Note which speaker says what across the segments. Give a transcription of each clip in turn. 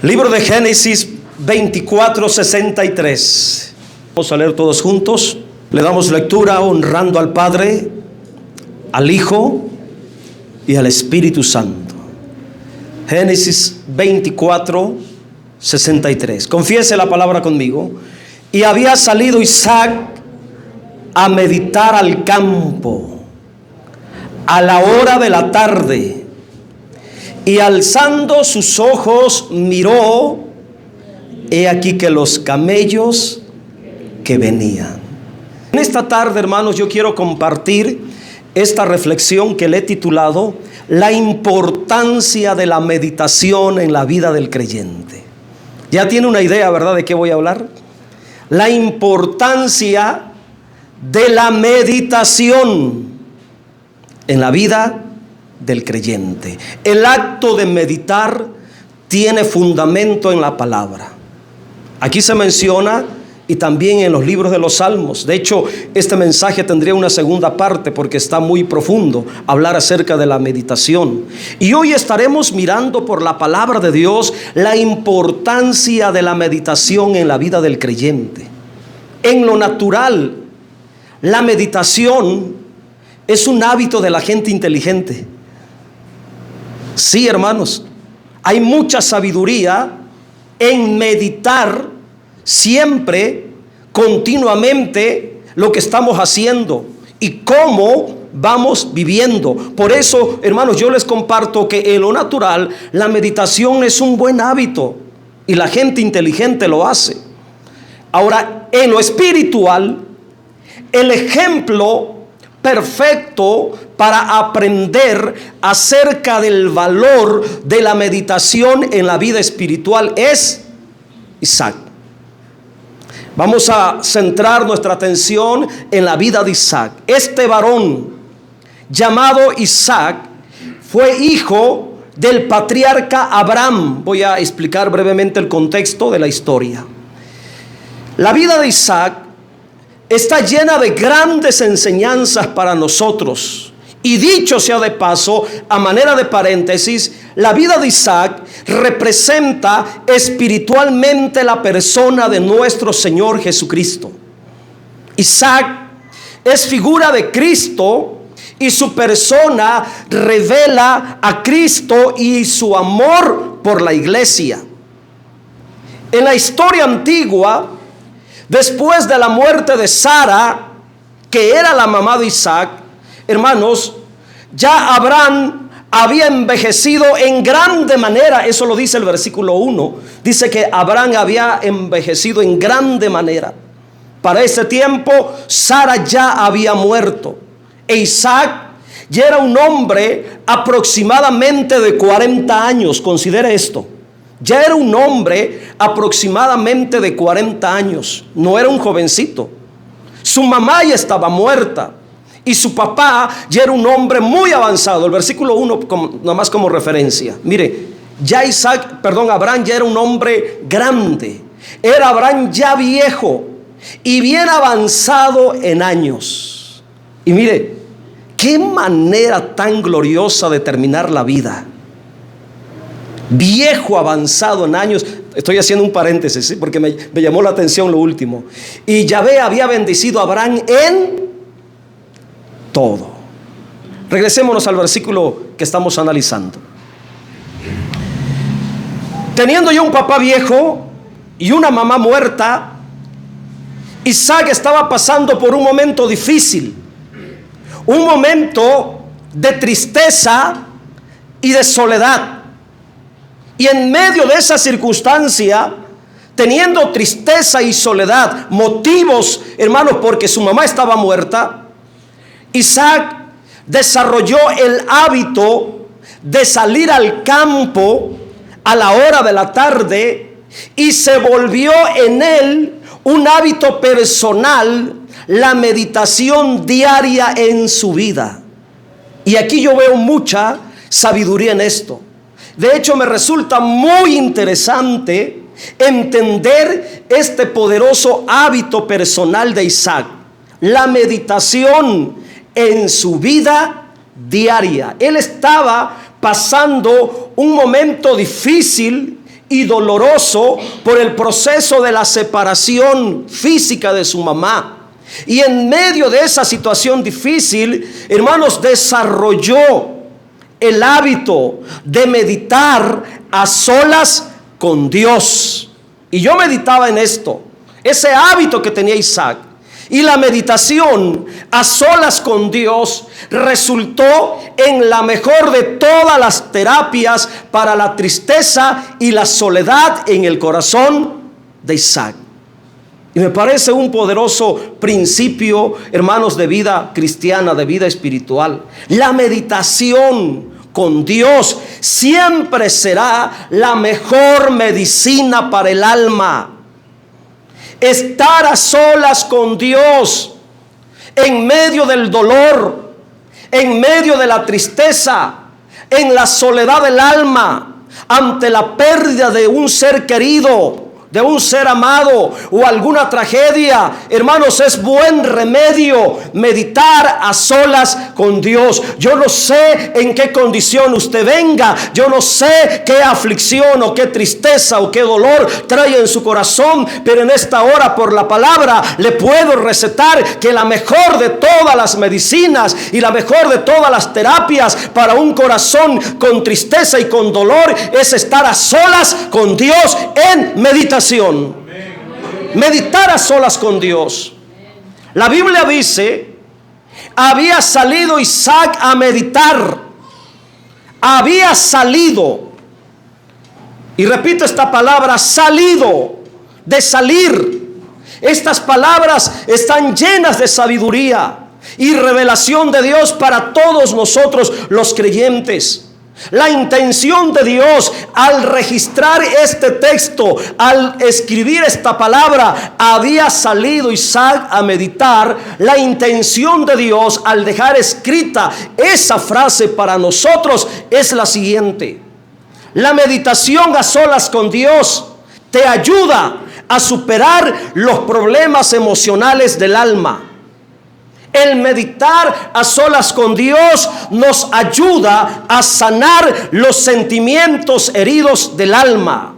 Speaker 1: Libro de Génesis 24:63. Vamos a leer todos juntos. Le damos lectura honrando al Padre, al Hijo y al Espíritu Santo. Génesis 24:63. Confiese la palabra conmigo. Y había salido Isaac a meditar al campo a la hora de la tarde, y alzando sus ojos miró, he aquí que los camellos que venían. En esta tarde, hermanos, yo quiero compartir esta reflexión que le he titulado La importancia de la meditación en la vida del creyente. Ya tiene una idea, ¿verdad?, de qué voy a hablar. La importancia de la meditación en la vida del creyente. El acto de meditar tiene fundamento en la palabra. Aquí se menciona, y también en los libros de los Salmos. De hecho, este mensaje tendría una segunda parte porque está muy profundo, hablar acerca de la meditación. Y hoy estaremos mirando por la palabra de Dios la importancia de la meditación en la vida del creyente. En lo natural, la meditación es un hábito de la gente inteligente. Sí, hermanos, hay mucha sabiduría en meditar siempre, continuamente, lo que estamos haciendo y cómo vamos viviendo. Por eso, hermanos, yo les comparto que en lo natural la meditación es un buen hábito y la gente inteligente lo hace. Ahora, en lo espiritual, el ejemplo perfecto para aprender acerca del valor de la meditación en la vida espiritual es Isaac. Vamos a centrar nuestra atención en la vida de Isaac. Este varón llamado Isaac fue hijo del patriarca Abraham. Voy a explicar brevemente el contexto de la historia. La vida de Isaac está llena de grandes enseñanzas para nosotros. Y dicho sea de paso, a manera de paréntesis, la vida de Isaac representa espiritualmente la persona de nuestro Señor Jesucristo. Isaac es figura de Cristo y su persona revela a Cristo y su amor por la iglesia. En la historia antigua, después de la muerte de Sara, que era la mamá de Isaac, hermanos, ya Abraham había envejecido en grande manera. Eso lo dice el versículo 1. Dice que Abraham había envejecido en grande manera. Para ese tiempo Sara ya había muerto. E Isaac ya era un hombre aproximadamente de 40 años. Considere esto. Ya era un hombre aproximadamente de 40 años. No era un jovencito. Su mamá ya estaba muerta. Y su papá ya era un hombre muy avanzado. El versículo 1, nada más como referencia. Mire, Abraham ya era un hombre grande. Era Abraham ya viejo y bien avanzado en años. Y mire, qué manera tan gloriosa de terminar la vida. Viejo, avanzado en años. Estoy haciendo un paréntesis, ¿sí?, porque me llamó la atención lo último. Y Yahvé había bendecido a Abraham en todo. Regresémonos al versículo que estamos analizando. Teniendo ya un papá viejo y una mamá muerta, Isaac estaba pasando por un momento difícil, un momento de tristeza y de soledad. Y en medio de esa circunstancia, teniendo tristeza y soledad, motivos, hermanos, porque su mamá estaba muerta, Isaac desarrolló el hábito de salir al campo a la hora de la tarde y se volvió en él un hábito personal, la meditación diaria en su vida. Y aquí yo veo mucha sabiduría en esto. De hecho, me resulta muy interesante entender este poderoso hábito personal de Isaac, la meditación en su vida diaria. Él estaba pasando un momento difícil y doloroso por el proceso de la separación física de su mamá. Y en medio de esa situación difícil, hermanos, desarrolló el hábito de meditar a solas con Dios. Y yo meditaba en esto, ese hábito que tenía Isaac. Y la meditación a solas con Dios resultó en la mejor de todas las terapias para la tristeza y la soledad en el corazón de Isaac. Y me parece un poderoso principio, hermanos, de vida cristiana, de vida espiritual. La meditación con Dios siempre será la mejor medicina para el alma. Estar a solas con Dios en medio del dolor, en medio de la tristeza, en la soledad del alma, ante la pérdida de un ser querido, de un ser amado o alguna tragedia, hermanos, es buen remedio meditar a solas con Dios. Yo no sé en qué condición usted venga, yo no sé qué aflicción o qué tristeza o qué dolor trae en su corazón, pero en esta hora, por la palabra, le puedo recetar que la mejor de todas las medicinas y la mejor de todas las terapias para un corazón con tristeza y con dolor es estar a solas con Dios en meditación. Meditar a solas con Dios. La Biblia dice: había salido Isaac a meditar. Había salido. Y repito esta palabra, salido, de salir. Estas palabras están llenas de sabiduría y revelación de Dios para todos nosotros los creyentes. La intención de Dios al registrar este texto, al escribir esta palabra, había salido Isaac a meditar. La intención de Dios al dejar escrita esa frase para nosotros es la siguiente: la meditación a solas con Dios te ayuda a superar los problemas emocionales del alma. El meditar a solas con Dios nos ayuda a sanar los sentimientos heridos del alma.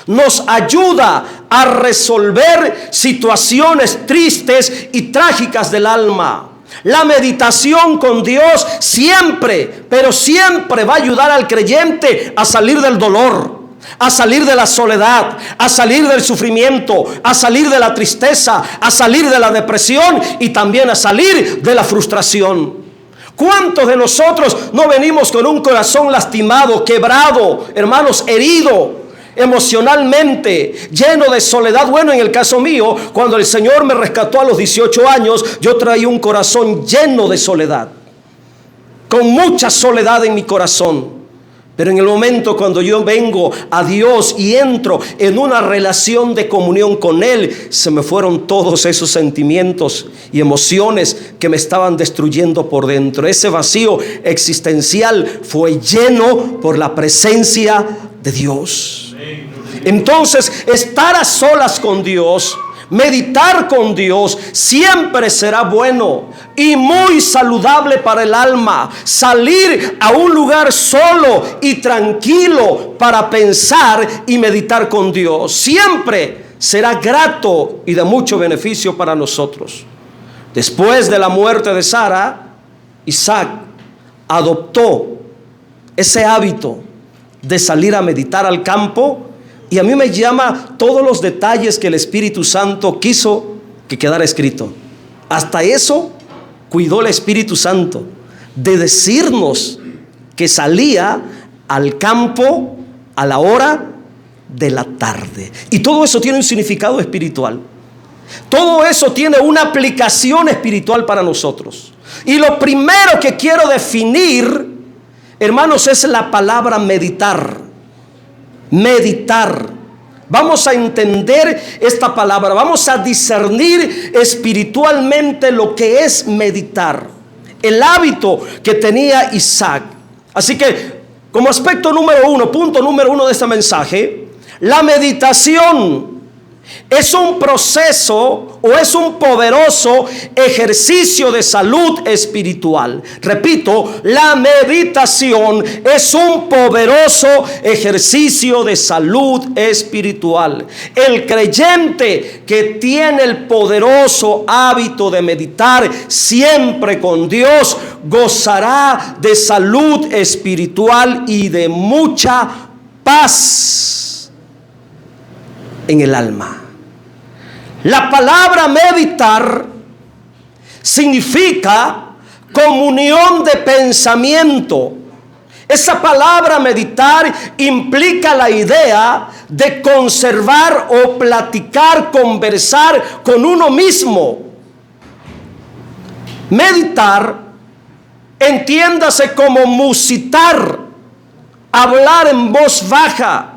Speaker 1: Nos ayuda a resolver situaciones tristes y trágicas del alma. La meditación con Dios siempre, pero siempre va a ayudar al creyente a salir del dolor, a salir de la soledad, a salir del sufrimiento, a salir de la tristeza, a salir de la depresión y también a salir de la frustración. ¿Cuántos de nosotros no venimos con un corazón lastimado, quebrado, hermanos, herido emocionalmente, lleno de soledad? Bueno, en el caso mío, cuando el Señor me rescató a los 18 años, yo traía un corazón lleno de soledad, con mucha soledad en mi corazón. Pero en el momento cuando yo vengo a Dios y entro en una relación de comunión con Él, se me fueron todos esos sentimientos y emociones que me estaban destruyendo por dentro. Ese vacío existencial fue lleno por la presencia de Dios. Entonces, estar a solas con Dios, meditar con Dios, siempre será bueno y muy saludable para el alma. Salir a un lugar solo y tranquilo para pensar y meditar con Dios siempre será grato y de mucho beneficio para nosotros. Después de la muerte de Sara, Isaac adoptó ese hábito de salir a meditar al campo. Y a mí me llama todos los detalles que el Espíritu Santo quiso que quedara escrito. Hasta eso cuidó el Espíritu Santo de decirnos que salía al campo a la hora de la tarde. Y todo eso tiene un significado espiritual. Todo eso tiene una aplicación espiritual para nosotros. Y lo primero que quiero definir, hermanos, es la palabra meditar. Meditar. Vamos a entender esta palabra. Vamos a discernir espiritualmente lo que es meditar. El hábito que tenía Isaac. Así que, como aspecto número uno, punto número uno de este mensaje, la meditación Es un proceso o es un poderoso ejercicio de salud espiritual. Repito, la meditación es un poderoso ejercicio de salud espiritual. El creyente que tiene el poderoso hábito de meditar siempre con Dios gozará de salud espiritual y de mucha paz en el alma. La palabra meditar significa comunión de pensamiento. Esa palabra meditar implica la idea de conservar o platicar, conversar con uno mismo. Meditar, entiéndase como musitar, hablar en voz baja.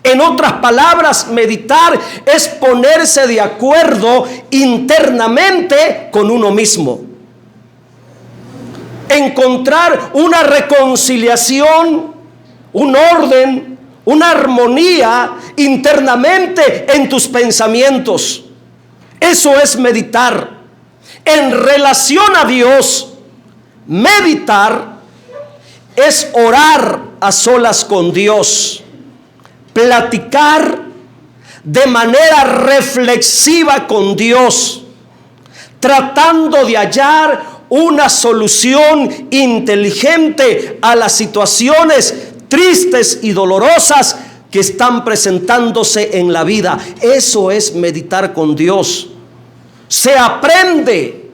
Speaker 1: En otras palabras, meditar es ponerse de acuerdo internamente con uno mismo. Encontrar una reconciliación, un orden, una armonía internamente en tus pensamientos. Eso es meditar. En relación a Dios, meditar es orar a solas con Dios. Platicar de manera reflexiva con Dios, tratando de hallar una solución inteligente a las situaciones tristes y dolorosas que están presentándose en la vida. Eso es meditar con Dios. Se aprende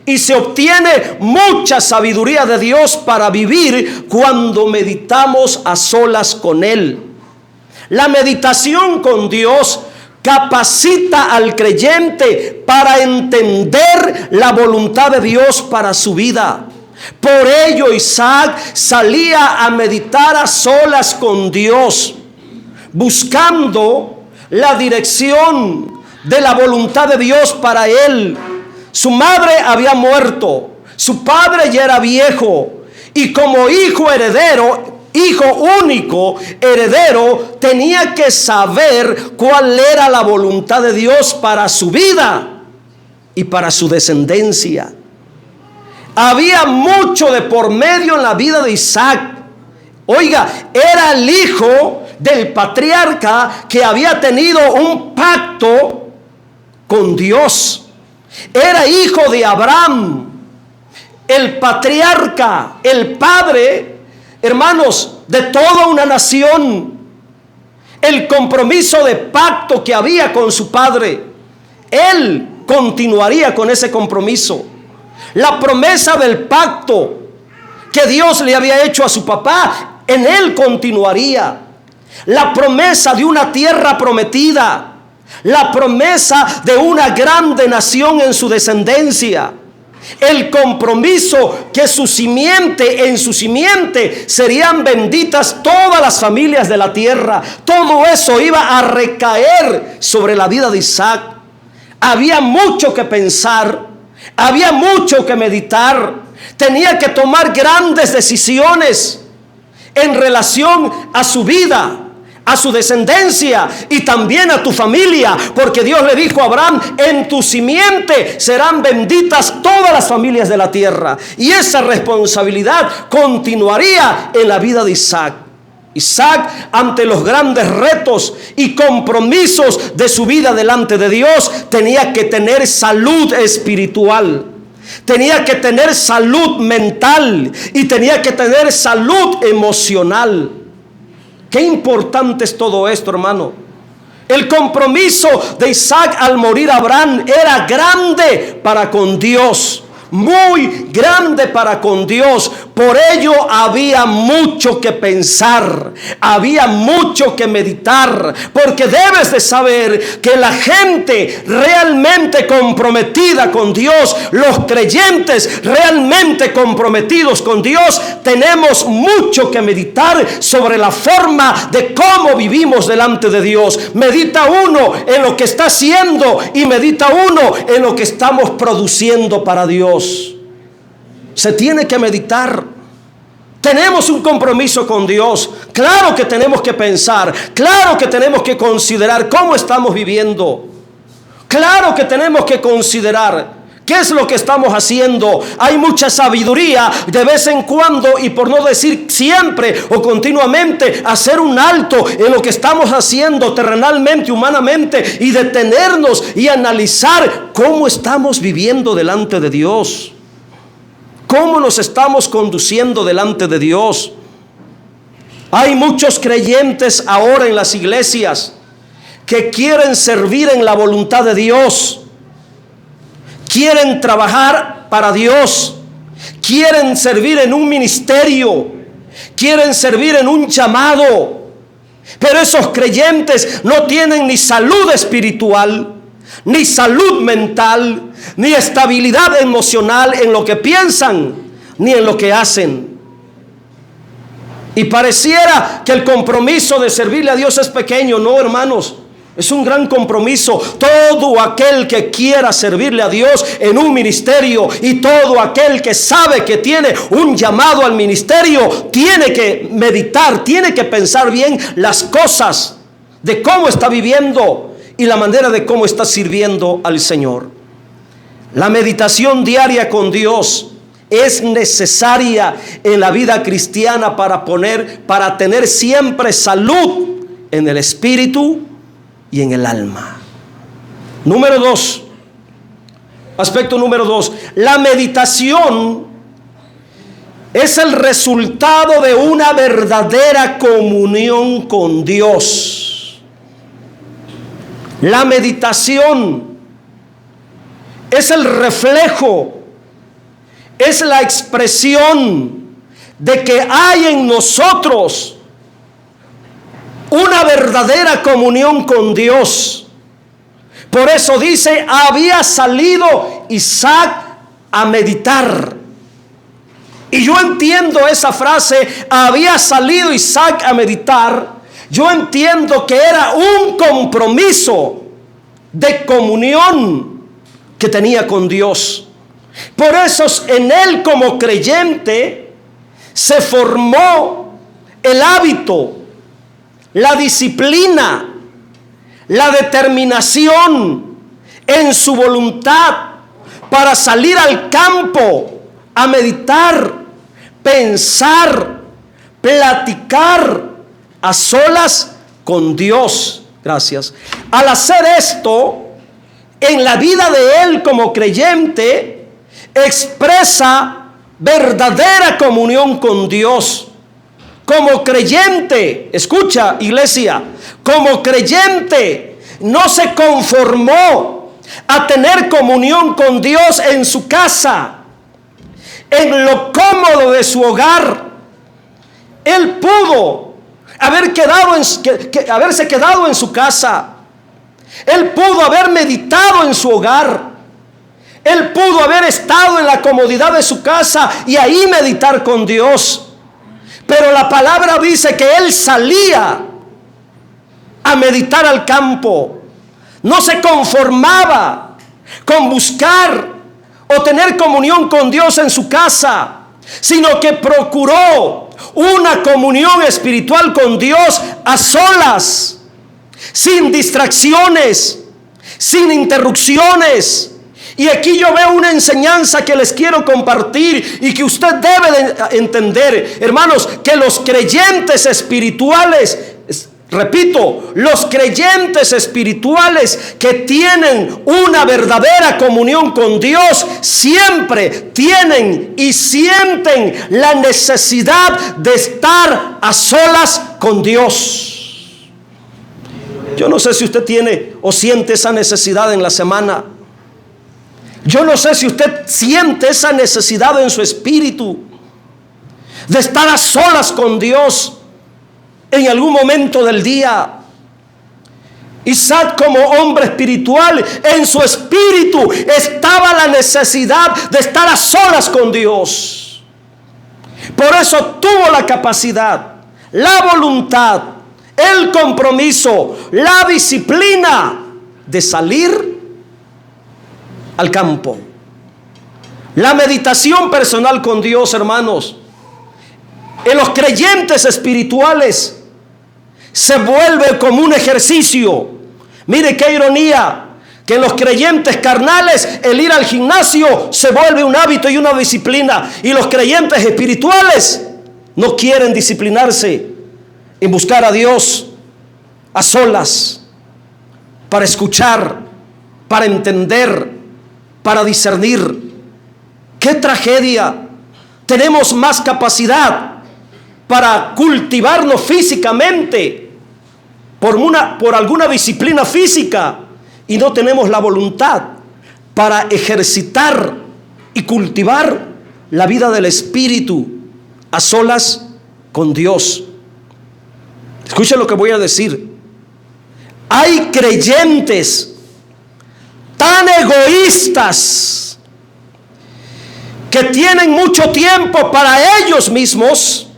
Speaker 1: y se obtiene mucha sabiduría de Dios para vivir cuando meditamos a solas con Él. La meditación con Dios capacita al creyente para entender la voluntad de Dios para su vida. Por ello Isaac salía a meditar a solas con Dios, buscando la dirección de la voluntad de Dios para él. Su madre había muerto, su padre ya era viejo, y como hijo heredero, hijo único heredero, tenía que saber cuál era la voluntad de Dios para su vida y para su descendencia. Había mucho de por medio en la vida de Isaac. Oiga, era el hijo del patriarca que había tenido un pacto con Dios. Era hijo de Abraham, el patriarca, el padre, hermanos, de toda una nación. El compromiso de pacto que había con su padre, él continuaría con ese compromiso. La promesa del pacto que Dios le había hecho a su papá, en él continuaría. La promesa de una tierra prometida, la promesa de una grande nación en su descendencia, el compromiso que en su simiente serían benditas todas las familias de la tierra. Todo eso iba a recaer sobre la vida de Isaac. Había mucho que pensar, había mucho que meditar. Tenía que tomar grandes decisiones en relación a su vida, a su descendencia y también a tu familia, porque Dios le dijo a Abraham: en tu simiente serán benditas todas las familias de la tierra. Y esa responsabilidad continuaría en la vida de Isaac. Isaac, ante los grandes retos y compromisos de su vida delante de Dios, tenía que tener salud espiritual, tenía que tener salud mental y tenía que tener salud emocional. Qué importante es todo esto, hermano. El compromiso de Isaac al morir Abraham era grande para con Dios, muy grande para con Dios. Por ello había mucho que pensar, había mucho que meditar, porque debes de saber que la gente realmente comprometida con Dios, los creyentes realmente comprometidos con Dios, tenemos mucho que meditar sobre la forma de cómo vivimos delante de Dios. Medita uno en lo que está haciendo y medita uno en lo que estamos produciendo para Dios. Se tiene que meditar. Tenemos un compromiso con Dios. Claro que tenemos que pensar, claro que tenemos que considerar cómo estamos viviendo. Claro que tenemos que considerar qué es lo que estamos haciendo. Hay mucha sabiduría de vez en cuando, y por no decir siempre o continuamente, hacer un alto en lo que estamos haciendo terrenalmente, humanamente, y detenernos y analizar cómo estamos viviendo delante de Dios, cómo nos estamos conduciendo delante de Dios. Hay muchos creyentes ahora en las iglesias que quieren servir en la voluntad de Dios, quieren trabajar para Dios, quieren servir en un ministerio, quieren servir en un llamado, pero esos creyentes no tienen ni salud espiritual, ni salud mental, ni estabilidad emocional en lo que piensan, ni en lo que hacen. Y pareciera que el compromiso de servirle a Dios es pequeño. No, hermanos, es un gran compromiso. Todo aquel que quiera servirle a Dios en un ministerio, y todo aquel que sabe que tiene un llamado al ministerio, tiene que meditar, tiene que pensar bien las cosas de cómo está viviendo y la manera de cómo está sirviendo al Señor. La meditación diaria con Dios es necesaria en la vida cristiana para tener siempre salud en el espíritu y en el alma. Número 2, aspecto número 2, la meditación es el resultado de una verdadera comunión con Dios. La meditación es el reflejo, es la expresión de que hay en nosotros una verdadera comunión con Dios. Por eso dice, había salido Isaac a meditar. Y yo entiendo esa frase, había salido Isaac a meditar. Yo entiendo que era un compromiso de comunión que tenía con Dios. Por eso en él, como creyente, se formó el hábito, la disciplina, la determinación en su voluntad para salir al campo a meditar, pensar, platicar a solas con Dios. Gracias. Al hacer esto, en la vida de él como creyente, expresa verdadera comunión con Dios. Como creyente, escucha, iglesia, como creyente no se conformó a tener comunión con Dios en su casa, en lo cómodo de su hogar. Él pudo haberse quedado en su casa. Él pudo haber meditado en su hogar. Él pudo haber estado en la comodidad de su casa y ahí meditar con Dios. Pero la palabra dice que él salía a meditar al campo. No se conformaba con buscar o tener comunión con Dios en su casa, sino que procuró una comunión espiritual con Dios a solas, sin distracciones, sin interrupciones. Y aquí yo veo una enseñanza que les quiero compartir y que usted debe de entender, hermanos, que los creyentes espirituales, repito, los creyentes espirituales que tienen una verdadera comunión con Dios, siempre tienen y sienten la necesidad de estar a solas con Dios. Yo no sé si usted tiene o siente esa necesidad en la semana. Yo no sé si usted siente esa necesidad en su espíritu de estar a solas con Dios en algún momento del día. Isaac, como hombre espiritual, en su espíritu estaba la necesidad de estar a solas con Dios. Por eso tuvo la capacidad, la voluntad, el compromiso, la disciplina de salir al campo. La meditación personal con Dios, hermanos, en los creyentes espirituales se vuelve como un ejercicio. Mire qué ironía. que en los creyentes carnales el ir al gimnasio se vuelve un hábito y una disciplina, y los creyentes espirituales no quieren disciplinarse en buscar a Dios a solas, para escuchar, para entender, para discernir. ¡Qué tragedia! Tenemos más capacidad para cultivarnos físicamente por alguna disciplina física, y no tenemos la voluntad para ejercitar y cultivar la vida del Espíritu a solas con Dios. Escuchen lo que voy a decir. Hay creyentes tan egoístas que tienen mucho tiempo para ellos mismos,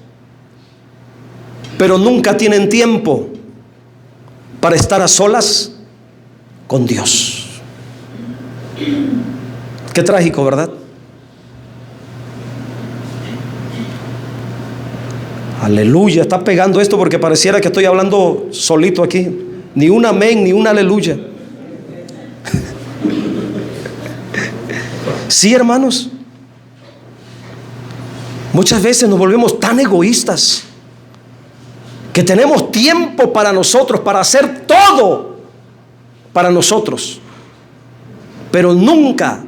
Speaker 1: pero nunca tienen tiempo para estar a solas con Dios. Qué trágico, ¿verdad? Aleluya, está pegando esto porque pareciera que estoy hablando solito aquí. Ni un amén, ni un aleluya. Sí, hermanos. Muchas veces nos volvemos tan egoístas que tenemos tiempo para nosotros, para hacer todo para nosotros, pero nunca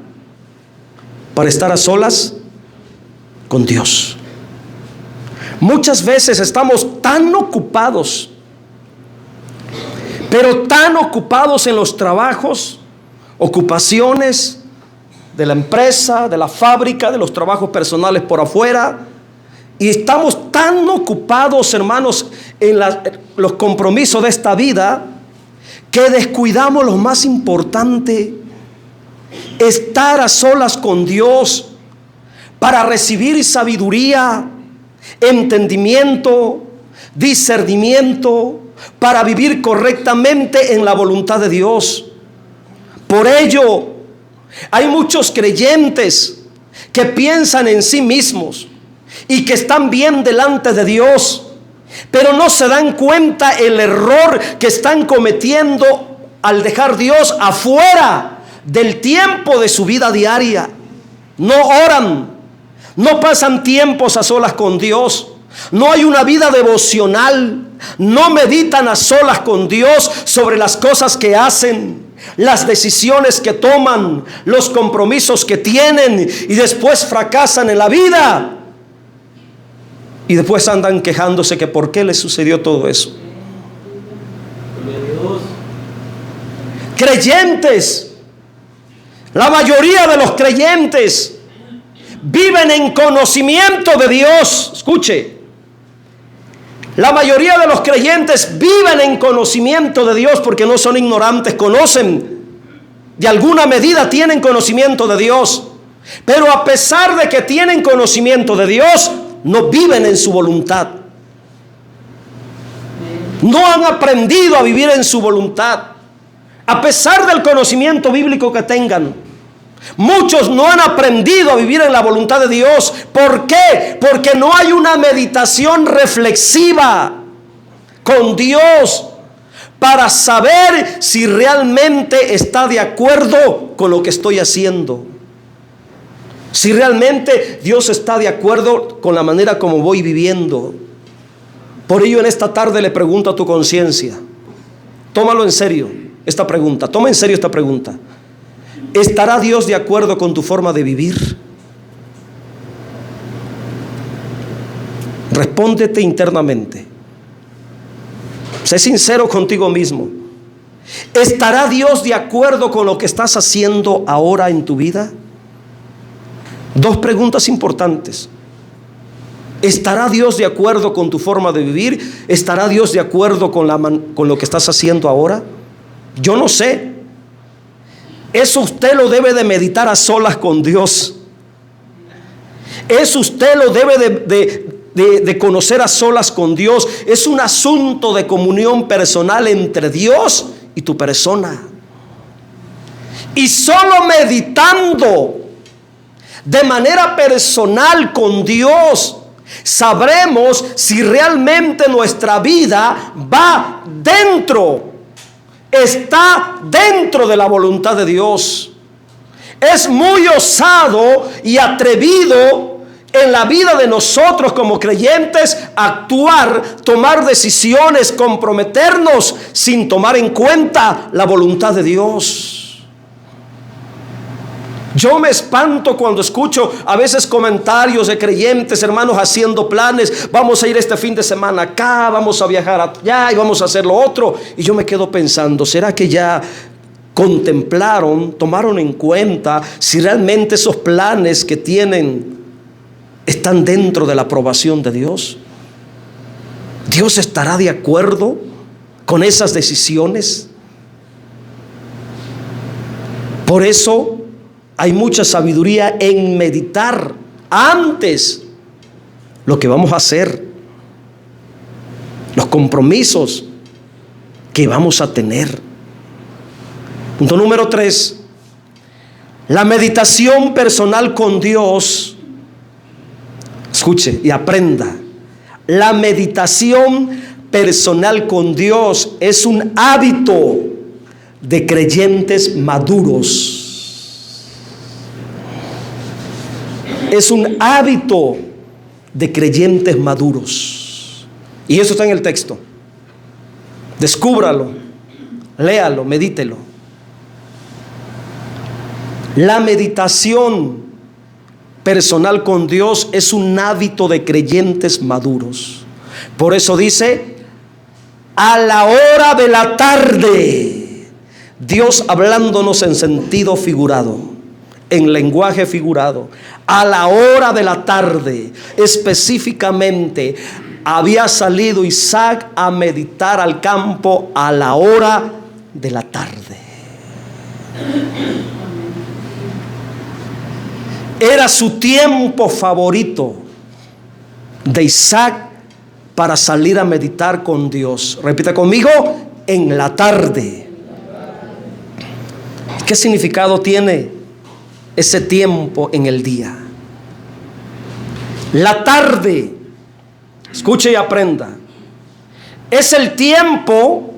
Speaker 1: para estar a solas con Dios. Muchas veces estamos tan ocupados, pero tan ocupados en los trabajos, ocupaciones de la empresa, de la fábrica, de los trabajos personales por afuera, y estamos tan ocupados, hermanos, en los compromisos de esta vida, que descuidamos lo más importante: estar a solas con Dios para recibir sabiduría, entendimiento, discernimiento, para vivir correctamente en la voluntad de Dios. Por ello, hay muchos creyentes que piensan en sí mismos y que están bien delante de Dios, pero no se dan cuenta el error que están cometiendo al dejar Dios afuera del tiempo de su vida diaria. No oran, no pasan tiempos a solas con Dios, no hay una vida devocional, no meditan a solas con Dios sobre las cosas que hacen, las decisiones que toman, los compromisos que tienen, y después fracasan en la vida. Y después andan quejándose que por qué les sucedió todo eso. Creyentes, la mayoría de los creyentes viven en conocimiento de Dios. Escuche, la mayoría de los creyentes viven en conocimiento de Dios porque no son ignorantes, conocen, de alguna medida tienen conocimiento de Dios, pero a pesar de que tienen conocimiento de Dios, no viven en su voluntad. No han aprendido a vivir en su voluntad, a pesar del conocimiento bíblico que tengan. Muchos no han aprendido a vivir en la voluntad de Dios. ¿Por qué? Porque no hay una meditación reflexiva con Dios para saber si realmente está de acuerdo con lo que estoy haciendo, si realmente Dios está de acuerdo con la manera como voy viviendo. Por ello, en esta tarde le pregunto a tu conciencia, tómalo en serio esta pregunta, toma en serio esta pregunta: ¿estará Dios de acuerdo con tu forma de vivir? Respóndete internamente. Sé sincero contigo mismo. ¿Estará Dios de acuerdo con lo que estás haciendo ahora en tu vida? Dos preguntas importantes. ¿Estará Dios de acuerdo con tu forma de vivir? ¿Estará Dios de acuerdo con lo que estás haciendo ahora? Yo no sé. Eso usted lo debe de meditar a solas con Dios. Eso usted lo debe de conocer a solas con Dios. Es un asunto de comunión personal entre Dios y tu persona. Y solo meditando de manera personal con Dios sabremos si realmente nuestra vida va dentro está dentro de la voluntad de Dios. Es muy osado y atrevido en la vida de nosotros como creyentes actuar, tomar decisiones, comprometernos sin tomar en cuenta la voluntad de Dios. Yo me espanto cuando escucho a veces comentarios de creyentes, hermanos, haciendo planes. Vamos a ir este fin de semana acá, vamos a viajar allá y vamos a hacer lo otro. Y yo me quedo pensando, ¿será que ya contemplaron, tomaron en cuenta si realmente esos planes que tienen están dentro de la aprobación de Dios? ¿Dios estará de acuerdo con esas decisiones? Por eso hay mucha sabiduría en meditar antes lo que vamos a hacer, los compromisos que vamos a tener. Punto número 3. La meditación personal con Dios. Escuche y aprenda. La meditación personal con Dios es un hábito de creyentes maduros. Es un hábito de creyentes maduros. Y eso está en el texto. Descúbralo, léalo, medítelo. La meditación personal con Dios es un hábito de creyentes maduros. Por eso dice, a la hora de la tarde, Dios hablándonos en sentido figurado, en lenguaje figurado. A la hora de la tarde, específicamente, había salido Isaac a meditar al campo a la hora de la tarde. Era su tiempo favorito de Isaac para salir a meditar con Dios. Repita conmigo, en la tarde. ¿Qué significado tiene ese tiempo en el día? La tarde, escuche y aprenda, es el tiempo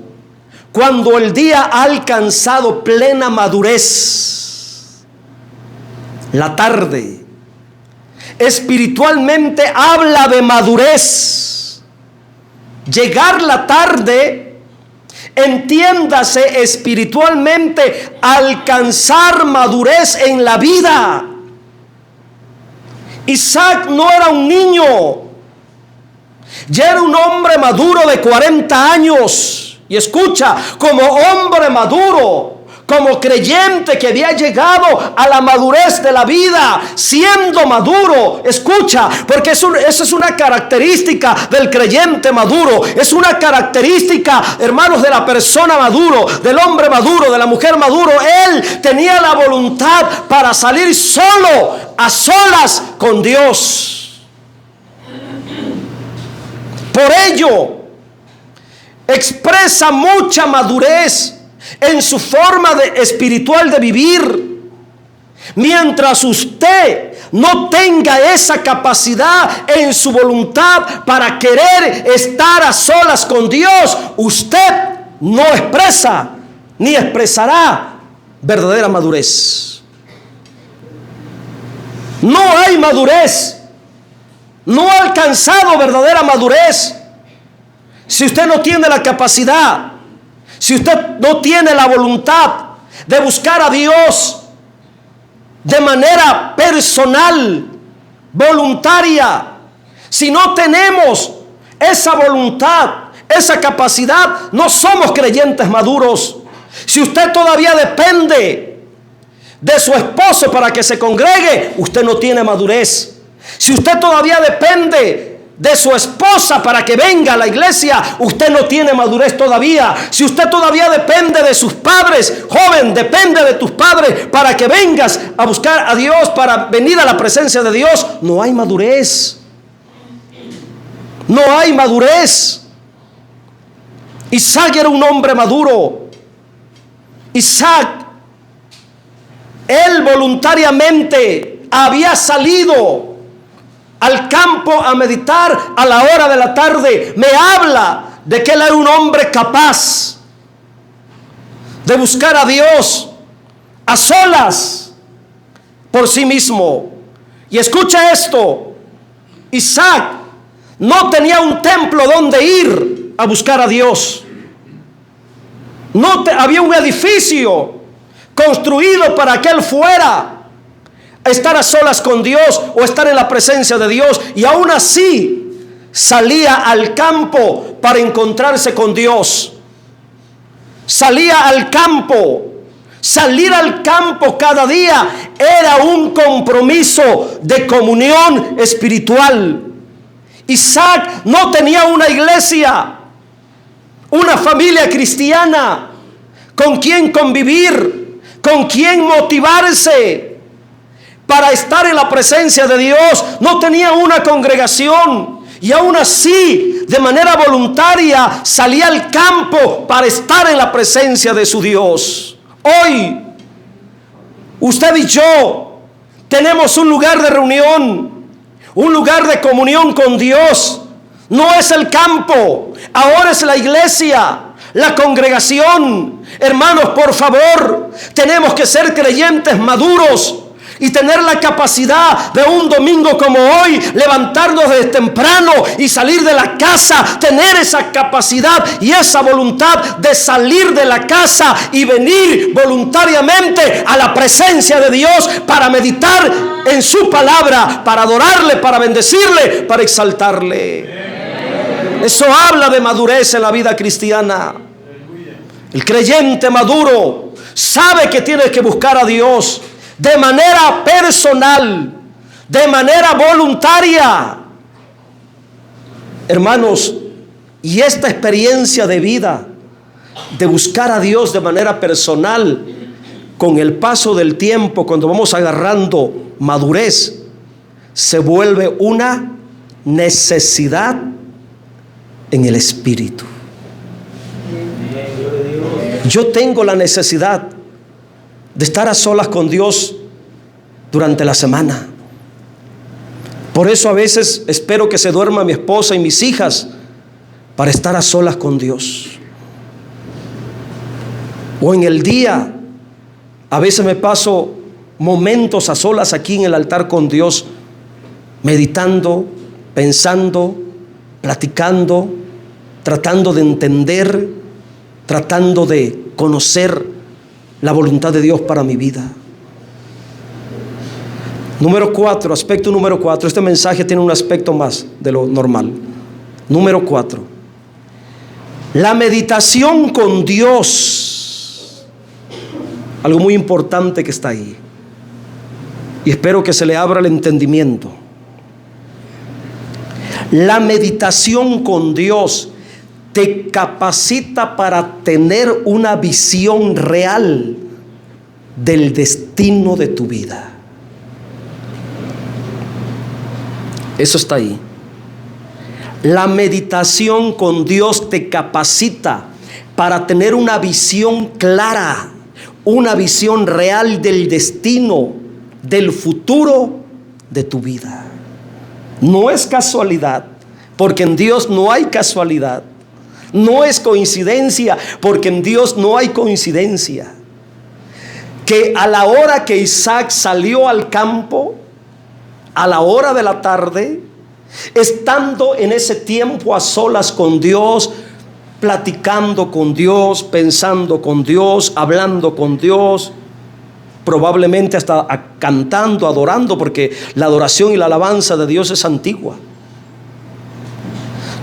Speaker 1: cuando el día ha alcanzado plena madurez. La tarde espiritualmente habla de madurez. Llegar la tarde, entiéndase espiritualmente, alcanzar madurez en la vida. Isaac no era un niño, ya era un hombre maduro de 40 años. Y escucha, como hombre maduro, como creyente que había llegado a la madurez de la vida, siendo maduro, escucha, porque eso es una característica del creyente maduro, es una característica, hermanos, de la persona maduro, del hombre maduro, de la mujer maduro. Él tenía la voluntad para salir solo, a solas con Dios. Por ello, expresa mucha madurez en su forma espiritual de vivir. Mientras usted no tenga esa capacidad en su voluntad para querer estar a solas con Dios, usted no expresa ni expresará verdadera madurez. No hay madurez, no ha alcanzado verdadera madurez si usted no tiene la capacidad, si usted no tiene la voluntad de buscar a Dios de manera personal, voluntaria. Si no tenemos esa voluntad, esa capacidad, no somos creyentes maduros. Si usted todavía depende de su esposo para que se congregue, usted no tiene madurez. Si usted todavía depende de su esposa para que venga a la iglesia, usted no tiene madurez todavía. Si usted todavía depende de sus padres, joven, depende de tus padres para que vengas a buscar a Dios, para venir a la presencia de Dios, no hay madurez. No hay madurez. Isaac era un hombre maduro. Isaac, él voluntariamente había salido al campo a meditar a la hora de la tarde. Me habla de que él era un hombre capaz. de buscar a Dios a solas por sí mismo. Y escucha esto, Isaac no tenía un templo donde ir a buscar a Dios. Había un edificio construido para que él fuera a estar a solas con Dios o estar en la presencia de Dios, y aún así salía al campo para encontrarse con Dios. Salía al campo. Salir al campo cada día era un compromiso de comunión espiritual. Isaac no tenía una iglesia, una familia cristiana con quien convivir, con quien motivarse para estar en la presencia de Dios. No tenía una congregación, y aún así, de manera voluntaria, salía al campo para estar en la presencia de su Dios. Hoy, usted y yo tenemos un lugar de reunión, un lugar de comunión con Dios. No es el campo, ahora es la iglesia, la congregación. Hermanos, por favor, tenemos que ser creyentes maduros y tener la capacidad de un domingo como hoy levantarnos desde temprano y salir de la casa, tener esa capacidad y esa voluntad de salir de la casa y venir voluntariamente a la presencia de Dios para meditar en su palabra, para adorarle, para bendecirle, para exaltarle. Eso habla de madurez en la vida cristiana. El creyente maduro sabe que tiene que buscar a Dios de manera personal, de manera voluntaria. Hermanos, y esta experiencia de vida, de buscar a Dios de manera personal, con el paso del tiempo, cuando vamos agarrando madurez, se vuelve una necesidad en el espíritu. Yo tengo la necesidad de estar a solas con Dios durante la semana. Por eso a veces espero que se duerma mi esposa y mis hijas para estar a solas con Dios. O en el día, a veces me paso momentos a solas aquí en el altar con Dios, meditando, pensando, platicando, tratando de entender, tratando de conocer la voluntad de Dios para mi vida. Número 4, aspecto número 4. Este mensaje tiene un aspecto más de lo normal. Número 4. La meditación con Dios. Algo muy importante que está ahí. Y espero que se le abra el entendimiento. La meditación con Dios te capacita para tener una visión real del destino de tu vida. Eso está ahí. La meditación con Dios te capacita para tener una visión clara, una visión real del destino, del futuro de tu vida. No es casualidad, porque en Dios no hay casualidad. No es coincidencia, porque en Dios no hay coincidencia. Que a la hora que Isaac salió al campo, a la hora de la tarde, estando en ese tiempo a solas con Dios, platicando con Dios, pensando con Dios, hablando con Dios, probablemente hasta cantando, adorando, porque la adoración y la alabanza de Dios es antigua.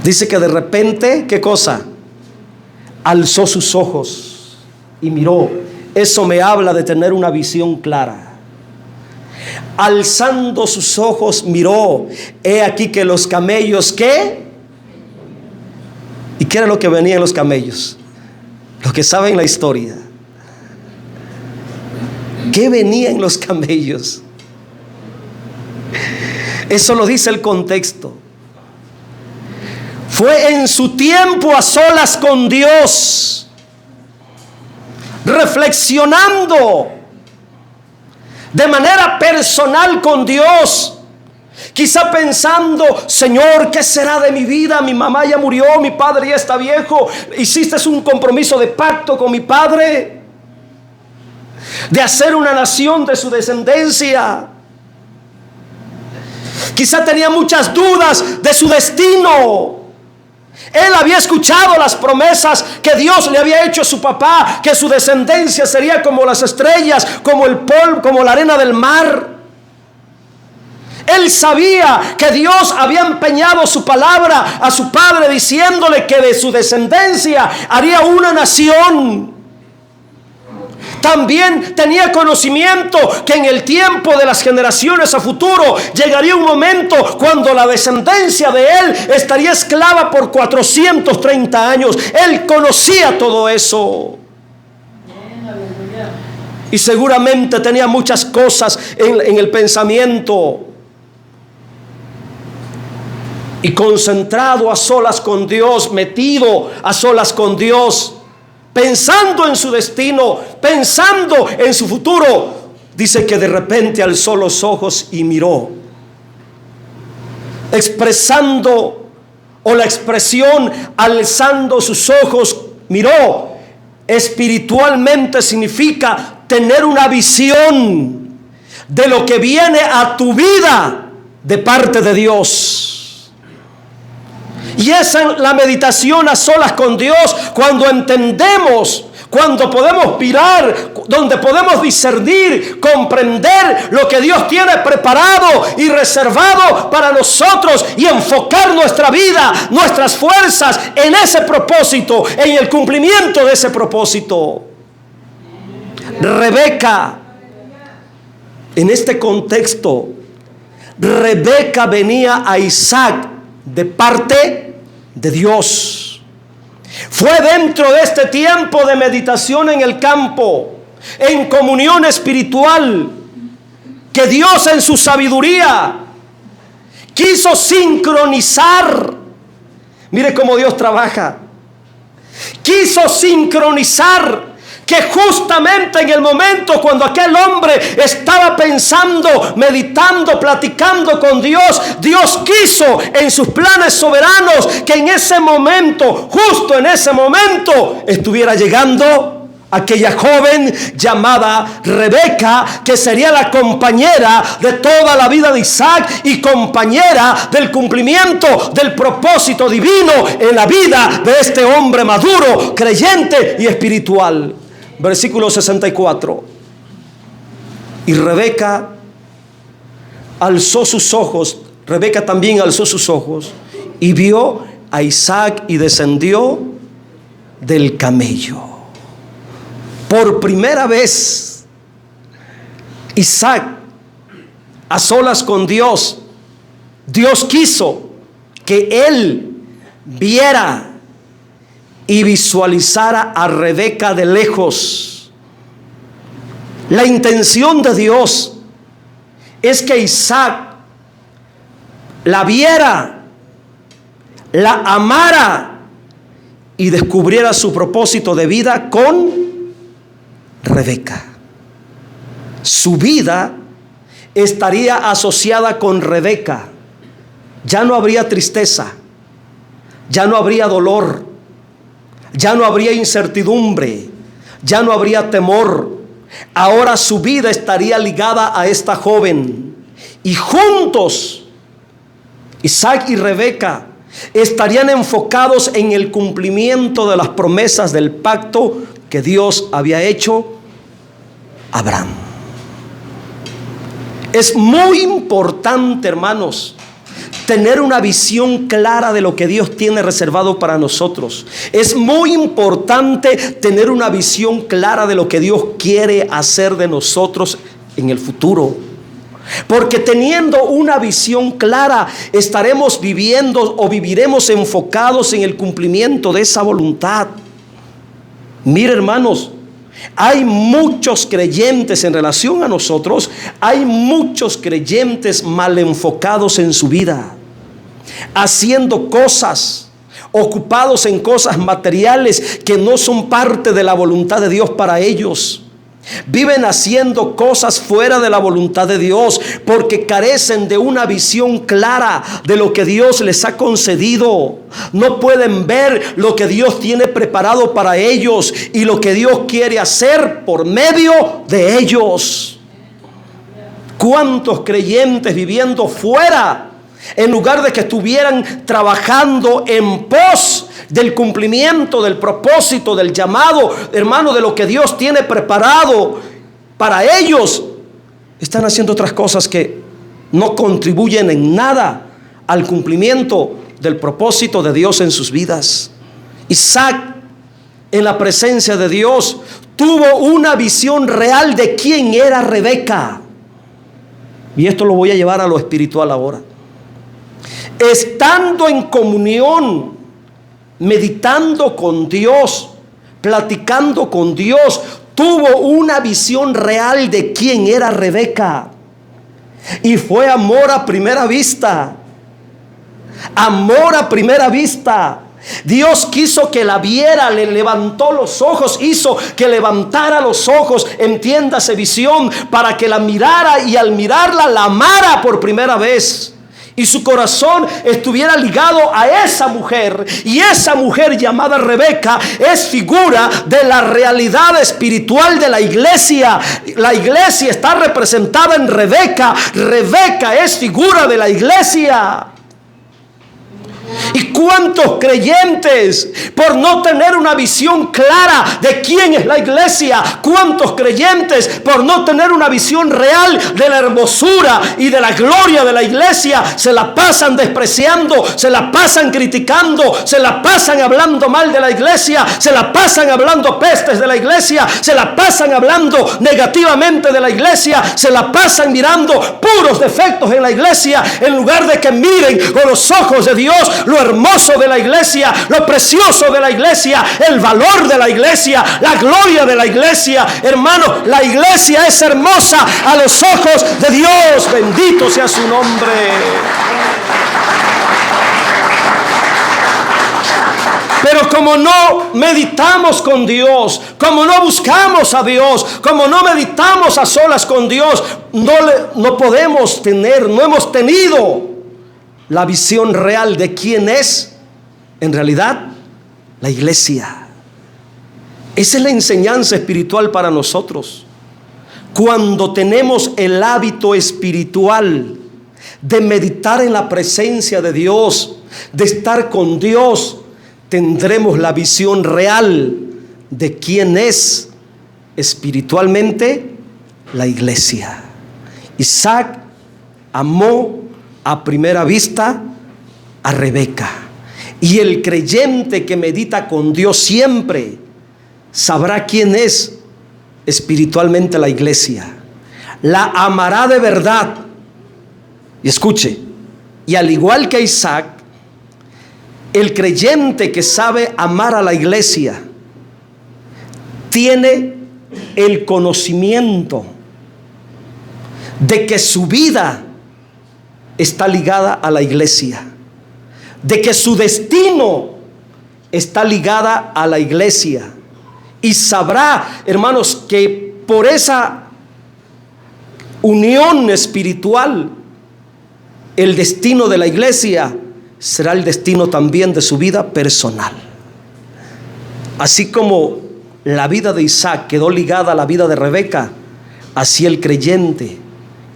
Speaker 1: Dice que de repente, ¿qué cosa? Alzó sus ojos y miró. Eso me habla de tener una visión clara. Alzando sus ojos miró. He aquí que los camellos, ¿qué? ¿Y qué era lo que venía en los camellos? Los que saben la historia. ¿Qué venía en los camellos? Eso lo dice el contexto. Fue en su tiempo a solas con Dios, reflexionando de manera personal con Dios, quizá pensando: Señor, ¿qué será de mi vida? Mi mamá ya murió, mi padre ya está viejo, hiciste un compromiso de pacto con mi padre, de hacer una nación de su descendencia. Quizá tenía muchas dudas de su destino. Él había escuchado las promesas que Dios le había hecho a su papá, que su descendencia sería como las estrellas, como el polvo, como la arena del mar. Él sabía que Dios había empeñado su palabra a su padre, diciéndole que de su descendencia haría una nación. También tenía conocimiento que en el tiempo de las generaciones a futuro llegaría un momento cuando la descendencia de él estaría esclava por 430 años. Él conocía todo eso. Y seguramente tenía muchas cosas en el pensamiento. Y concentrado a solas con Dios, metido a solas con Dios, pensando en su destino, pensando en su futuro, dice que de repente alzó los ojos y miró, expresando, o la expresión alzando sus ojos, miró, espiritualmente significa tener una visión de lo que viene a tu vida de parte de Dios. Y esa es la meditación a solas con Dios, cuando entendemos, cuando podemos mirar, donde podemos discernir, comprender lo que Dios tiene preparado y reservado para nosotros y enfocar nuestra vida, nuestras fuerzas en ese propósito, en el cumplimiento de ese propósito. Rebeca, en este contexto, Rebeca venía a Isaac de parte de Dios. Fue dentro de este tiempo de meditación en el campo, en comunión espiritual, que Dios en su sabiduría quiso sincronizar. Mire cómo Dios trabaja. Quiso sincronizar que justamente en el momento cuando aquel hombre estaba pensando, meditando, platicando con Dios, Dios quiso en sus planes soberanos que en ese momento, justo en ese momento, estuviera llegando aquella joven llamada Rebeca, que sería la compañera de toda la vida de Isaac y compañera del cumplimiento del propósito divino en la vida de este hombre maduro, creyente y espiritual. Versículo 64. Y Rebeca alzó sus ojos, Rebeca también alzó sus ojos y vio a Isaac y descendió del camello. Por primera vez, Isaac, a solas con Dios, Dios quiso que él viera y visualizara a Rebeca de lejos. La intención de Dios es que Isaac la viera, la amara y descubriera su propósito de vida con Rebeca. Su vida estaría asociada con Rebeca. Ya no habría tristeza, ya no habría dolor, ya no habría incertidumbre, ya no habría temor. Ahora su vida estaría ligada a esta joven. Y juntos, Isaac y Rebeca estarían enfocados en el cumplimiento de las promesas del pacto que Dios había hecho a Abraham. Es muy importante, hermanos, tener una visión clara de lo que Dios tiene reservado para nosotros. Es muy importante tener una visión clara de lo que Dios quiere hacer de nosotros en el futuro. Porque teniendo una visión clara, estaremos viviendo o viviremos enfocados en el cumplimiento de esa voluntad. Mire, hermanos, hay muchos creyentes en relación a nosotros, hay muchos creyentes mal enfocados en su vida, haciendo cosas, ocupados en cosas materiales que no son parte de la voluntad de Dios para ellos. Viven haciendo cosas fuera de la voluntad de Dios porque carecen de una visión clara de lo que Dios les ha concedido. No pueden ver lo que Dios tiene preparado para ellos y lo que Dios quiere hacer por medio de ellos. ¿Cuántos creyentes viviendo fuera, en lugar de que estuvieran trabajando en pos del cumplimiento, del propósito, del llamado, hermano, de lo que Dios tiene preparado para ellos, están haciendo otras cosas que no contribuyen en nada al cumplimiento del propósito de Dios en sus vidas? Isaac, en la presencia de Dios, tuvo una visión real de quién era Rebeca. Y esto lo voy a llevar a lo espiritual ahora. Estando en comunión, meditando con Dios, platicando con Dios, tuvo una visión real de quién era Rebeca. Y fue amor a primera vista. Amor a primera vista. Dios quiso que la viera, le levantó los ojos, hizo que levantara los ojos, entiéndase, visión, para que la mirara y al mirarla la amara por primera vez. Y su corazón estuviera ligado a esa mujer. Y esa mujer llamada Rebeca es figura de la realidad espiritual de la iglesia. La iglesia está representada en Rebeca. Rebeca es figura de la iglesia. ¿Y cuántos creyentes, por no tener una visión clara de quién es la iglesia, cuántos creyentes, por no tener una visión real de la hermosura y de la gloria de la iglesia, se la pasan despreciando, se la pasan criticando, se la pasan hablando mal de la iglesia, se la pasan hablando pestes de la iglesia, se la pasan hablando negativamente de la iglesia, se la pasan mirando puros defectos en la iglesia, en lugar de que miren con los ojos de Dios lo hermoso de la iglesia, lo precioso de la iglesia, el valor de la iglesia, la gloria de la iglesia. Hermano, la iglesia es hermosa a los ojos de Dios. Bendito sea su nombre. Pero como no meditamos con Dios, como no buscamos a Dios, como no meditamos a solas con Dios, no podemos tener, no hemos tenido la visión real de quién es en realidad la iglesia. Esa es la enseñanza espiritual para nosotros. Cuando tenemos el hábito espiritual de meditar en la presencia de Dios, de estar con Dios, tendremos la visión real de quién es espiritualmente la iglesia. Isaac amó a primera vista a Rebeca. Y el creyente que medita con Dios siempre sabrá quién es espiritualmente la iglesia. La amará de verdad. Y escuche, y al igual que Isaac, el creyente que sabe amar a la iglesia tiene el conocimiento de que su vida está ligada a la iglesia, de que su destino está ligada a la iglesia, y sabrá, hermanos, que por esa unión espiritual el destino de la iglesia será el destino también de su vida personal. Así como la vida de Isaac quedó ligada a la vida de Rebeca, así el creyente,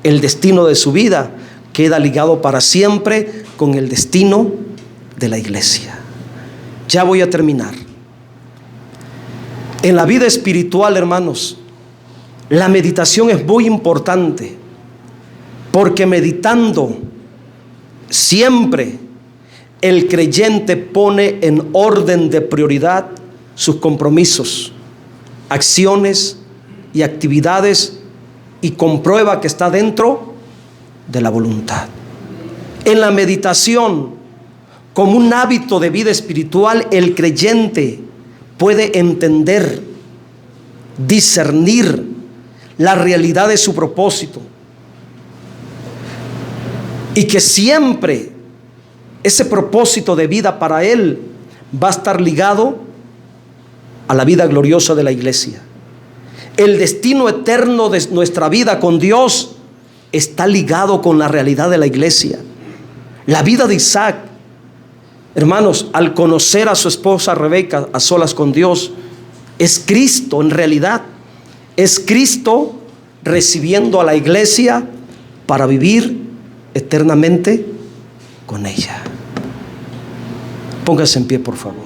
Speaker 1: el destino de su vida queda ligado para siempre con el destino de la iglesia. Ya voy a terminar. En la vida espiritual, hermanos, la meditación es muy importante, porque meditando siempre el creyente pone en orden de prioridad sus compromisos, acciones y actividades, y comprueba que está dentro de la voluntad. En la meditación, como un hábito de vida espiritual, el creyente puede entender, discernir la realidad de su propósito, y que siempre ese propósito de vida para él va a estar ligado a la vida gloriosa de la iglesia. El destino eterno de nuestra vida con Dios está ligado con la realidad de la iglesia. La vida de Isaac, hermanos, al conocer a su esposa Rebeca a solas con Dios, es Cristo en realidad. Es Cristo recibiendo a la iglesia para vivir eternamente con ella. Póngase en pie, por favor.